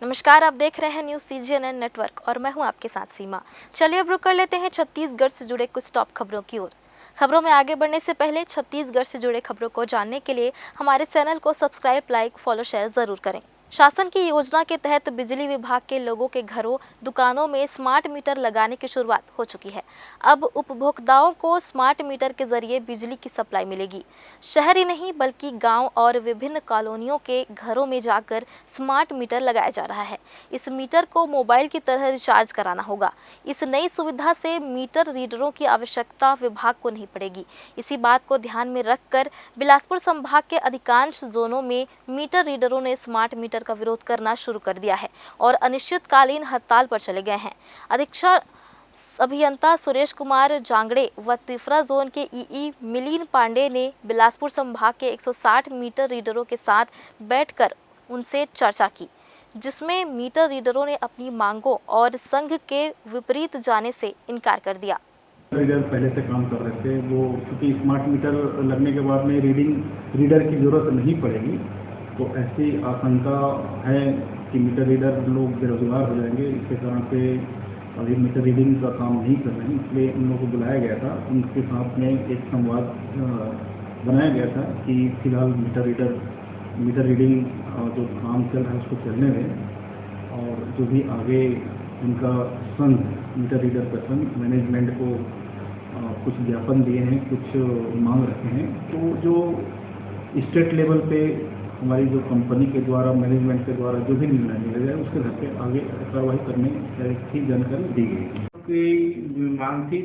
नमस्कार, आप देख रहे हैं न्यूज़ CGNN नेटवर्क और मैं हूं आपके साथ सीमा। चलिए अब रुक कर लेते हैं छत्तीसगढ़ से जुड़े कुछ टॉप खबरों की ओर। खबरों में आगे बढ़ने से पहले छत्तीसगढ़ से जुड़े खबरों को जानने के लिए हमारे चैनल को सब्सक्राइब, लाइक, फॉलो, शेयर जरूर करें। शासन की योजना के तहत बिजली विभाग के लोगों के घरों, दुकानों में स्मार्ट मीटर लगाने की शुरुआत हो चुकी है। अब उपभोक्ताओं को स्मार्ट मीटर के जरिए बिजली की सप्लाई मिलेगी। शहर ही नहीं बल्कि गांव और विभिन्न कॉलोनियों के घरों में जाकर स्मार्ट मीटर लगाया जा रहा है। इस मीटर को मोबाइल की तरह रिचार्ज कराना होगा। इस नई सुविधा से मीटर रीडरों की आवश्यकता विभाग को नहीं पड़ेगी। इसी बात को ध्यान में रखकर बिलासपुर संभाग के अधिकांश जोनों में मीटर रीडरों ने स्मार्ट मीटर का विरोध करना शुरू कर दिया है और अनिश्चितकालीन हड़ताल पर चले गए हैं। अधीक्षक अभियंता सुरेश कुमार जांगड़े व तिफरा जोन के ईई मिलिन पांडे ने बिलासपुर संभाग के 160 मीटर रीडरों के साथ बैठकर उनसे चर्चा की, जिसमें मीटर रीडरों ने अपनी मांगों और संघ के विपरीत जाने से इनकार कर दिया। रीडर पहले से काम कर रहे थे, वो क्योंकि स्मार्ट मीटर लगने के बाद में रीडर की जरूरत नहीं पड़ेगी, तो ऐसी आशंका है कि मीटर रीडर लोग बेरोजगार हो जाएंगे। इसके कारण से अभी मीटर रीडिंग का काम नहीं कर रहे हैं, इसलिए उन लोगों को बुलाया गया था। उनके साथ में एक संवाद बनाया गया था कि फिलहाल मीटर रीडिंग जो काम चल रहा है उसको चलने दें, और जो भी आगे उनका संघ मीटर रीडर का संघ मैनेजमेंट को कुछ ज्ञापन दिए हैं, कुछ मांग रखे हैं, तो जो स्टेट लेवल पे हमारी जो कंपनी के द्वारा, मैनेजमेंट के द्वारा जो भी निर्णय लिया जाए उसके घर पे आगे कार्रवाई करने की जानकारी दी गई। मांग थी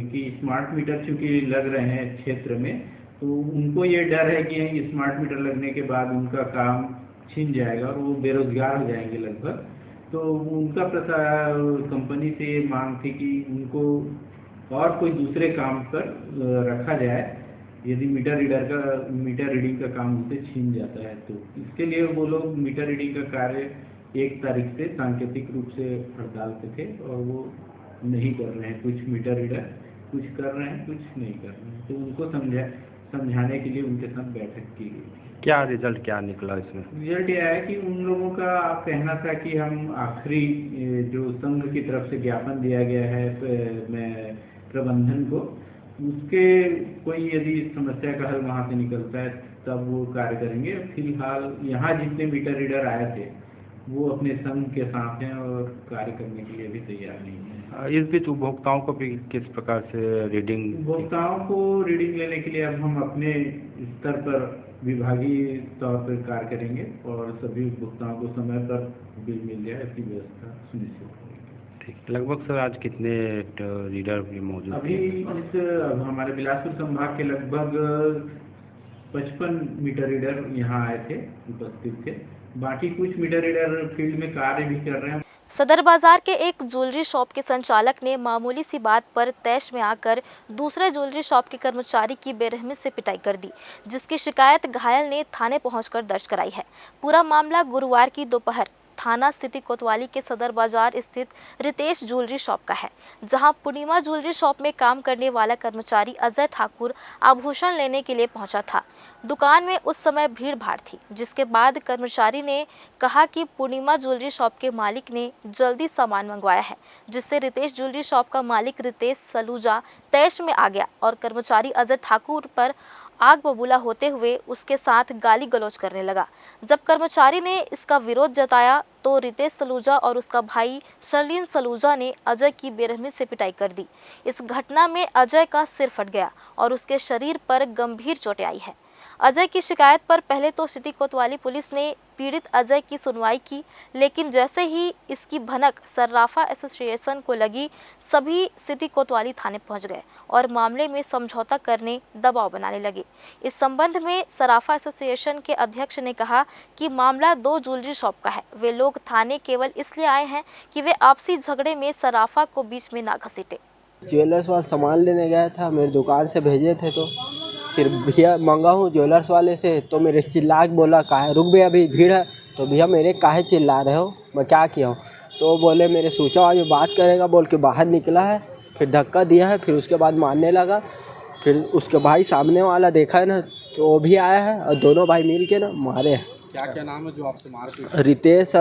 कि स्मार्ट मीटर चूंकि लग रहे हैं क्षेत्र में, तो उनको ये डर है कि स्मार्ट मीटर लगने के बाद उनका काम छिन जाएगा और वो बेरोजगार हो जाएंगे लगभग। तो उनका कंपनी से ये मांग थी कि उनको और कोई दूसरे काम पर रखा जाए यदि मीटर रीडिंग का काम उनसे छीन जाता है। तो इसके लिए वो लोग मीटर रीडिंग का कार्य 1 तारीख से सांकेतिक रूप से हड़ताल पे थे और वो नहीं कर रहे हैं। कुछ मीटर रीडर कुछ कर रहे हैं, कुछ नहीं कर रहे हैं, तो उनको समझाने के लिए उनके साथ बैठक की गई। क्या रिजल्ट क्या निकला इसमें? रिजल्ट यह है कि उन लोगों का कहना था कि हम आखिरी जो संघ की तरफ से ज्ञापन दिया गया है प्रबंधन को, उसके कोई यदि समस्या का हल वहां से निकलता है तब वो कार्य करेंगे। फिलहाल यहाँ जितने मीटर रीडर आए थे वो अपने संघ के साथ हैं और कार्य करने के लिए भी तैयार नहीं है। इस बीच उपभोक्ताओं को भी किस प्रकार से उपभोक्ताओं को रीडिंग लेने के लिए अब हम अपने स्तर पर विभागीय तौर पर कार्य करेंगे और सभी उपभोक्ताओं को समय पर बिल मिल जाए, ऐसी व्यवस्था सुनिश्चित करेंगे। लगभग सर आज कितने रीडर भी मौजूद अभी हमारे बिलासपुर संभाग के लगभग 55 मीटर रीडर यहाँ आए थे, उपस्थित थे। बाकी कुछ मीटर रीडर फील्ड में कार्य भी कर रहे हैं। सदर बाजार के एक ज्वेलरी शॉप के संचालक ने मामूली सी बात पर तैश में आकर दूसरे ज्वेलरी शॉप के कर्मचारी की बेरहमी से पिटाई कर दी, जिसकी शिकायत घायल ने थाने पहुंचकर दर्ज कराई है। पूरा मामला गुरुवार की दोपहर थाना सिटी कोतवाली के सदर बाजार स्थित रितेश ज्वेलरी शॉप का है, जहां पूर्णिमा ज्वेलरी शॉप में काम करने वाला कर्मचारी अजय ठाकुर आभूषण लेने के लिए पहुंचा था। दुकान में उस समय भीड़ भाड़ थी, जिसके बाद कर्मचारी ने कहा कि पूर्णिमा ज्वेलरी शॉप के मालिक ने जल्दी सामान मंगवाया है, जिससे रितेश ज्वेलरी शॉप का मालिक रितेश सलूजा तैश में आ गया और कर्मचारी अजय ठाकुर पर आग बबूला होते हुए उसके साथ गाली गलौज करने लगा। जब कर्मचारी ने इसका विरोध जताया तो रितेश सलूजा और उसका भाई शर्लिन सलूजा ने अजय की बेरहमी से पिटाई कर दी। इस घटना में अजय का सिर फट गया और उसके शरीर पर गंभीर चोटें आई है। अजय की शिकायत पर पहले तो सिटी कोतवाली पुलिस ने पीड़ित अजय की सुनवाई की, लेकिन जैसे ही इसकी भनक सर्राफा एसोसिएशन को लगी, सभी सिटी कोतवाली थाने पहुंच गए और मामले में समझौता करने दबाव बनाने लगे। इस संबंध में सराफा एसोसिएशन के अध्यक्ष ने कहा कि मामला 2 ज्वेलरी शॉप का है। वे लोग थाने केवल इसलिए आए हैं कि वे आपसी झगड़े में सराफा को बीच में ना घसीटे। ज्वेलर्स वाला सामान लेने गया था, मेरी दुकान से भेजे थे, तो फिर भैया मंगा हूँ ज्वेलर्स वाले से, तो मेरे चिल्ला के बोला काहे रुक भैया अभी भीड़ है। तो भैया मेरे काहे चिल्ला रहे हो, मैं क्या किया हूँ? तो बोले मेरे सोचा आज बात करेगा बोल के बाहर निकला है, फिर धक्का दिया है, फिर उसके बाद मारने लगा। फिर उसके भाई सामने वाला देखा है ना, तो वो भी आया है और दोनों भाई मिल के ना मारे हैं। क्या क्या नाम है जो आपसे मारपीट? रितेश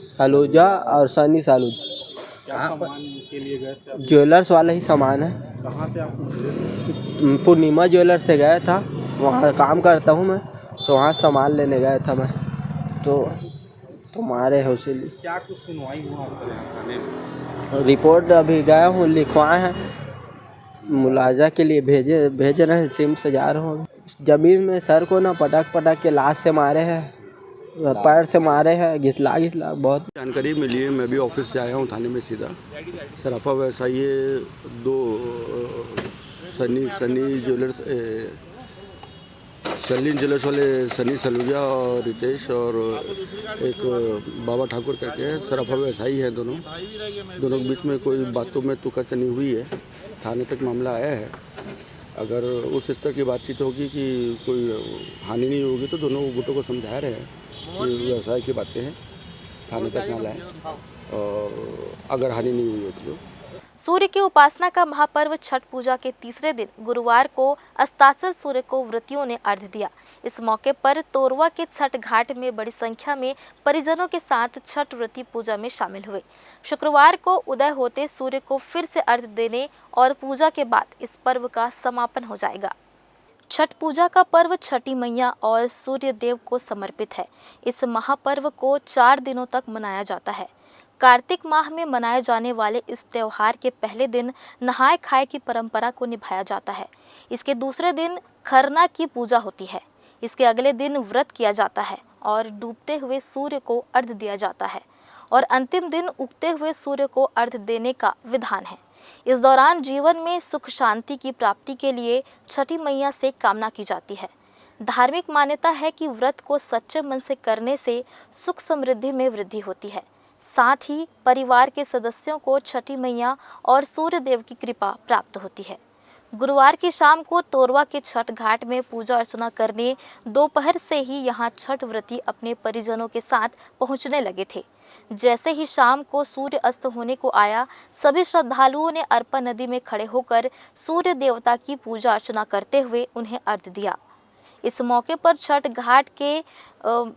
सलूजा और सनी सलूजा। क्या सामान के लिए गए थे आप? ज्वेलर्स वाला ही सामान है। कहाँ से आपको मिले? पूर्णिमा ज्वेलर से गया था, वहाँ काम करता हूँ मैं, तो वहाँ सामान लेने गया था मैं, तो मारे हैं उसीलिए। क्या कुछ सुनवाई हुआ आपके यहाँ थाने में? रिपोर्ट अभी गया हूँ, लिखवाए हैं, मुलाजा के लिए भेज रहे हैं, सिम से जा रहा हूँ। ज़मीन में सर को ना पटक के लाश से मारे हैं, पैर से मारे हैं, घिसला बहुत। जानकारी मिली है, मैं भी ऑफिस से आया हूँ थाने में सीधा। सराफा व्यवसायी है, दो सनी ज्वेलर्स वाले सनी सलूजा और रितेश, और एक बाबा ठाकुर करके हैं, सराफा व्यवसायी हैं दोनों के बीच में कोई बातों में तुकाचनी हुई है। थाने तक मामला आया है। अगर उस स्तर की बातचीत होगी कि कोई हानि नहीं होगी तो दोनों गुटों को समझा रहे हैं कि व्यवसाय की बातें हैं, थाने तक ना लाएं, और अगर हानि नहीं हुई होती तो। सूर्य की उपासना का महापर्व छठ पूजा के तीसरे दिन गुरुवार को अस्ताचल सूर्य को व्रतियों ने अर्घ्य दिया। इस मौके पर तोरवा के छठ घाट में बड़ी संख्या में परिजनों के साथ छठ व्रती पूजा में शामिल हुए। शुक्रवार को उदय होते सूर्य को फिर से अर्घ्य देने और पूजा के बाद इस पर्व का समापन हो जाएगा। छठ पूजा का पर्व छठी मैया और सूर्य देव को समर्पित है। इस महापर्व को 4 दिनों तक मनाया जाता है। कार्तिक माह में मनाए जाने वाले इस त्योहार के पहले दिन नहाय खाए की परंपरा को निभाया जाता है। इसके दूसरे दिन खरना की पूजा होती है। इसके अगले दिन व्रत किया जाता है और डूबते हुए सूर्य को अर्घ्य दिया जाता है और अंतिम दिन उगते हुए सूर्य को अर्घ्य देने का विधान है। इस दौरान जीवन में सुख शांति की प्राप्ति के लिए छठी मैया से कामना की जाती है। धार्मिक मान्यता है कि व्रत को सच्चे मन से करने से सुख समृद्धि में वृद्धि होती है। साथ ही परिवार के सदस्यों को छठी मैया और सूर्य देव की कृपा प्राप्त होती है। गुरुवार की शाम को तोरवा के छठ घाट में पूजा अर्चना करने दोपहर से ही यहां छठ व्रती अपने परिजनों के साथ पहुंचने लगे थे। जैसे ही शाम को सूर्य अस्त होने को आया, सभी श्रद्धालुओं ने अर्पा नदी में खड़े होकर सूर्य देवता की पूजा अर्चना करते हुए उन्हें अर्घ्य दिया। इस मौके पर छठ घाट के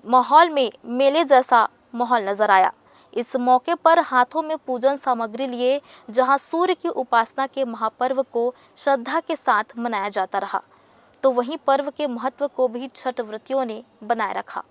माहौल में मेले जैसा माहौल नजर आया। इस मौके पर हाथों में पूजन सामग्री लिए जहां सूर्य की उपासना के महापर्व को श्रद्धा के साथ मनाया जाता रहा, तो वहीं पर्व के महत्व को भी छठ व्रतियों ने बनाए रखा।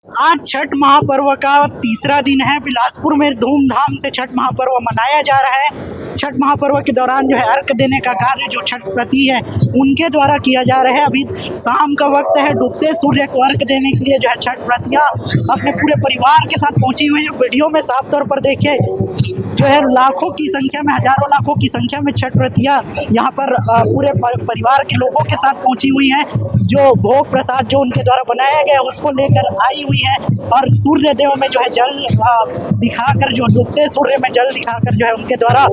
आज छठ महापर्व का तीसरा दिन है। बिलासपुर में धूमधाम से छठ महापर्व मनाया जा रहा है। छठ महापर्व के दौरान जो है अर्घ देने का कार्य जो छठ व्रती है उनके द्वारा किया जा रहा है। अभी शाम का वक्त है, डूबते सूर्य को अर्घ देने के लिए जो है छठ व्रतियाँ अपने पूरे परिवार के साथ पहुंची हुई है। वीडियो में साफ तौर पर देखिए जो है लाखों की संख्या में, हजारों लाखों की संख्या में छठ व्रतियाँ यहाँ पर पूरे परिवार के लोगों के साथ पहुंची हुई हैं। जो भोग प्रसाद जो उनके द्वारा बनाया गया उसको लेकर आई हुई है और सूर्य देव में जो है जल दिखाकर, जो डूबते सूर्य में जल दिखाकर जो है उनके द्वारा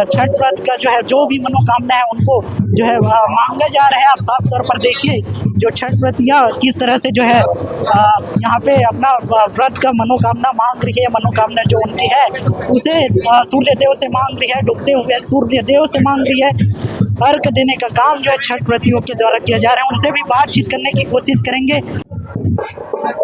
छठ व्रत का जो है जो भी मनोकामना है उनको जो है मांगे जा रहे हैं। आप साफ तौर पर देखिए जो छठ व्रतियाँ किस तरह से जो है यहाँ पे अपना व्रत का मनोकामना मांग रही है। मनोकामना जो उनकी है उसे सूर्य देव से मांग रही है, डूबते हुए सूर्य देव से मांग रही है। अर्घ देने का काम जो है छठ व्रतियों के द्वारा किया जा रहा है। उनसे भी बातचीत करने की कोशिश करेंगे।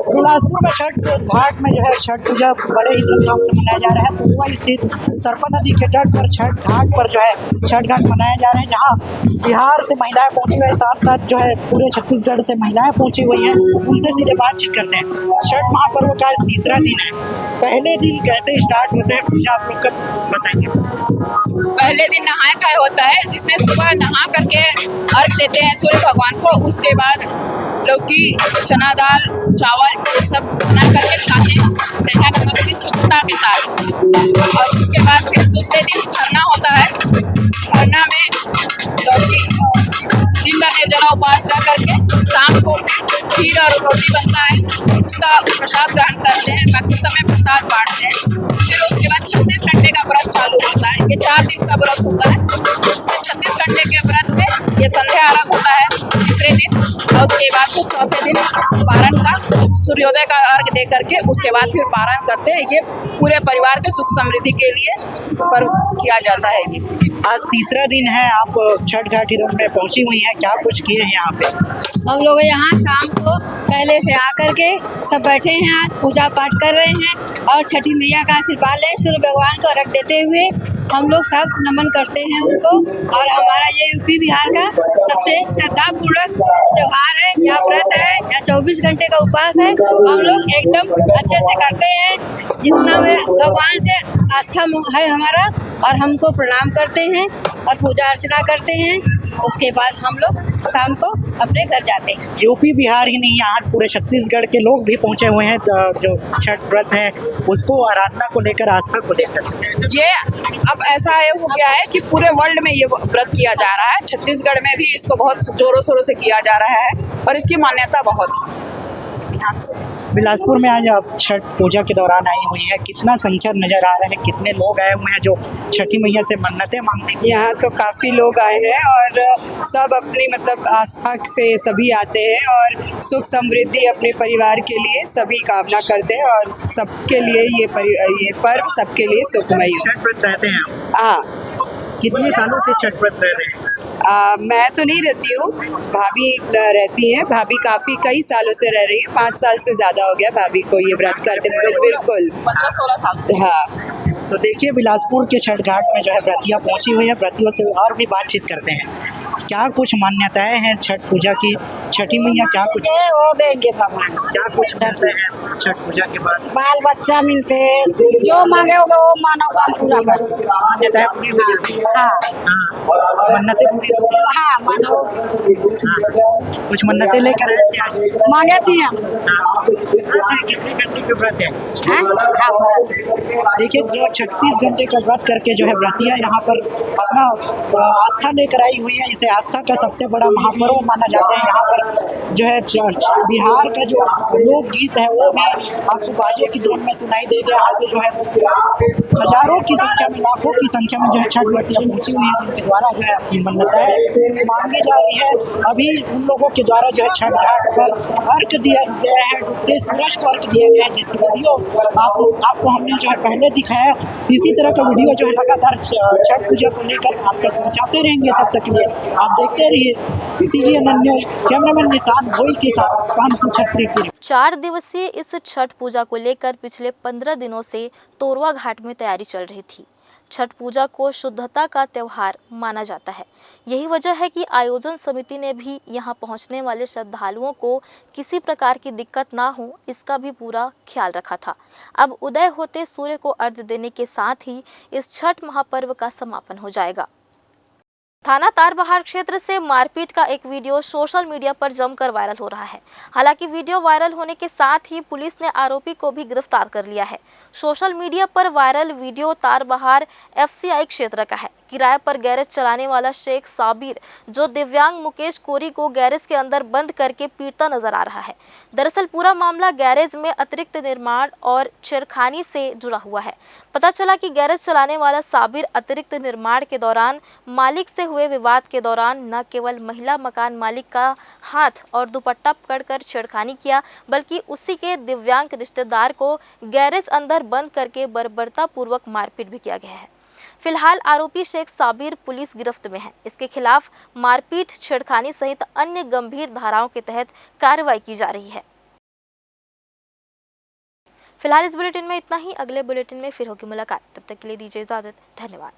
बिलासपुर में छठ घाट में जो है छठ पूजा बड़े ही धूमधाम से मनाया जा रहा है। तोरवा स्थित सरपा नदी के तट पर छठ घाट पर जो है छठ घाट मनाया जा रहा है, जहां बिहार से महिलाएं पहुंची हुई है, साथ साथ जो है पूरे छत्तीसगढ़ से महिलाएं पहुंची हुई हैं। उनसे सीधे बातचीत करते हैं। छठ महापर्व का तीसरा दिन है, पहले दिन कैसे स्टार्ट होते हैं पूजा, आप लोग बताएंगे। पहले दिन नहाय खाए होता है, जिसमें सुबह नहा करके अर्घ देते हैं सूर्य भगवान को। उसके बाद लौकी, चना दाल, चावल ये सब बना करके खाते हैं सेंधा नमक की शुद्धता के साथ। और उसके बाद फिर दूसरे दिन खरना होता है। खरना में लौकी दिन भर निर्जला उपवास रह करके शाम को खीर और रोटी बनता है, उसका प्रसाद ग्रहण करते हैं, बाकी समय प्रसाद बांटते हैं। फिर उसके बाद 36 घंटे का व्रत चालू होता है। ये 4 दिन का व्रत होता है। इसमें 36 घंटे के व्रत में ये संध्या अर्घ होता है तीसरे दिन, और उसके बाद फिर चौथे दिन पारण का सूर्योदय का अर्घ दे करके उसके बाद फिर पारण करते हैं। ये पूरे परिवार के सुख समृद्धि के लिए पर्व किया जाता है। ये आज तीसरा दिन है, आप छठ घाटी में पहुंची हुई हैं, क्या कुछ किए हैं यहाँ पे? हम लोग यहाँ शाम को पहले से आकर के सब बैठे हैं, आज पूजा पाठ कर रहे हैं और छठी मैया का आशीर्वाद ले सूर्य भगवान को अर्घ देते हुए हम लोग सब नमन करते हैं उनको। और हमारा ये यूपी बिहार का सबसे श्रद्धापूर्वक त्योहार है, या व्रत है या 24 घंटे का उपवास है, हम लोग एकदम अच्छे से करते हैं। जितना में भगवान से आस्था है हमारा, और हमको प्रणाम करते हैं और पूजा अर्चना करते हैं। उसके बाद हम लोग शाम को अपने घर जाते हैं। यूपी बिहार ही नहीं, यहाँ पूरे छत्तीसगढ़ के लोग भी पहुँचे हुए हैं जो छठ व्रत है उसको आराधना को लेकर, आस्था को लेकर। ये अब ऐसा हो गया है कि पूरे वर्ल्ड में ये व्रत किया जा रहा है। छत्तीसगढ़ में भी इसको बहुत जोरों शोरों से किया जा रहा है और इसकी मान्यता बहुत है। बिलासपुर में आज आप छठ पूजा के दौरान आई हुई है, कितना संख्या नजर आ रहा है, कितने लोग आए हुए हैं जो छठी मैया से मन्नतें मांगने के? यहाँ तो काफ़ी लोग आए हैं और सब अपनी मतलब आस्था से सभी आते हैं और सुख समृद्धि अपने परिवार के लिए सभी कामना करते हैं और सबके लिए ये पर्व सबके लिए सुखमय हो। छठ व्रत रहते हैं आप? हाँ। कितने सालों से छठ व्रत रह रहे हैं? मैं तो नहीं रहती हूँ, भाभी रहती हैं। भाभी काफ़ी कई सालों से रह रही है, 5 साल से ज़्यादा हो गया भाभी को ये व्रत करते। बिल्कुल 15-16 साल से। हाँ। तो देखिए बिलासपुर के छठ घाट में जो है व्रतियाँ पहुँची हुई है, व्रतियों से और भी बातचीत करते हैं। क्या कुछ मान्यताएं हैं छठ पूजा की? छठी मैया क्या कुछ वो देंगे भगवान, क्या कुछ मिलते हैं छठ पूजा के बाद? बाल बच्चा मिलते हैं, जो मांगे होगा वो मानव काम पूरा करते हैं। मान्यताएं पूरी हो जाती हैं? हाँ। मन्नतें पूरी होती हैं? हाँ मानव। कुछ मन्नतें लेकर आए थे आज? मांगे थी हम। कितने घंटे के व्रत है? हाँ। देखिए जो 36 घंटे का व्रत करके जो है व्रतियाँ यहाँ पर अपना आस्था लेकर आई हुई है। इसे आस्था का सबसे बड़ा महापर्व माना जाता है। यहाँ पर जो है बिहार का जो लोकगीत है वो भी आपको बाजे की धुन में सुनाई देगा। यहाँ पे जो है हजारों की संख्या में, लाखों की संख्या में जो है छठ व्रतियाँ पहुँची हुई है, जिनके द्वारा जो है अपनी मन्नताएं मांगी जा रही है। अभी उन लोगों के द्वारा जो है छठ घाट पर अर्घ दिया गया है, डूबते सूरज को अर्घ दिया गया है, जिसकी वीडियो आपको हमने जो है पहले दिखाया। इसी तरह का वीडियो जो है लगातार छठ पूजा को लेकर आप तक पहुँचाते रहेंगे। तब तक के लिए आप देखते रहिए CGNN न्यूज़। कैमरामैन निशान भोई के साथ 536। 4 दिवसीय इस छठ पूजा को लेकर पिछले 15 दिनों से तोरवा घाट में तैयारी चल रही थी। छठ पूजा को शुद्धता का त्योहार माना जाता है। यही वजह है कि आयोजन समिति ने भी यहां पहुंचने वाले श्रद्धालुओं को किसी प्रकार की दिक्कत ना हो, इसका भी पूरा ख्याल रखा था। अब उदय होते सूर्य को अर्घ्य देने के साथ ही इस छठ महापर्व का समापन हो जाएगा। थाना तारबहार क्षेत्र से मारपीट का एक वीडियो सोशल मीडिया पर जमकर वायरल हो रहा है। हालांकि वीडियो वायरल होने के साथ ही पुलिस ने आरोपी को भी गिरफ्तार कर लिया है। सोशल मीडिया पर वायरल वीडियो तारबहार FCI क्षेत्र का है। किराए पर गैरेज चलाने वाला शेख साबिर जो दिव्यांग मुकेश कोरी को गैरेज के अंदर बंद करके पीटता नजर आ रहा है। दरअसल पूरा मामला गैरेज में अतिरिक्त निर्माण और छेड़खानी से जुड़ा हुआ है। पता चला कि गैरेज चलाने वाला साबिर अतिरिक्त निर्माण के दौरान मालिक से हुए विवाद के दौरान न केवल महिला मकान मालिक का हाथ और दुपट्टा पकड़कर छेड़खानी किया, बल्कि उसी के दिव्यांग रिश्तेदार को गैरेज अंदर बंद करके बर्बरतापूर्वक मारपीट भी किया गया है। फिलहाल आरोपी शेख साबिर पुलिस गिरफ्त में है। इसके खिलाफ मारपीट, छेड़खानी सहित अन्य गंभीर धाराओं के तहत कार्रवाई की जा रही है। फिलहाल इस बुलेटिन में इतना ही। अगले बुलेटिन में फिर होगी मुलाकात। तब तक के लिए दीजिए इजाजत। धन्यवाद।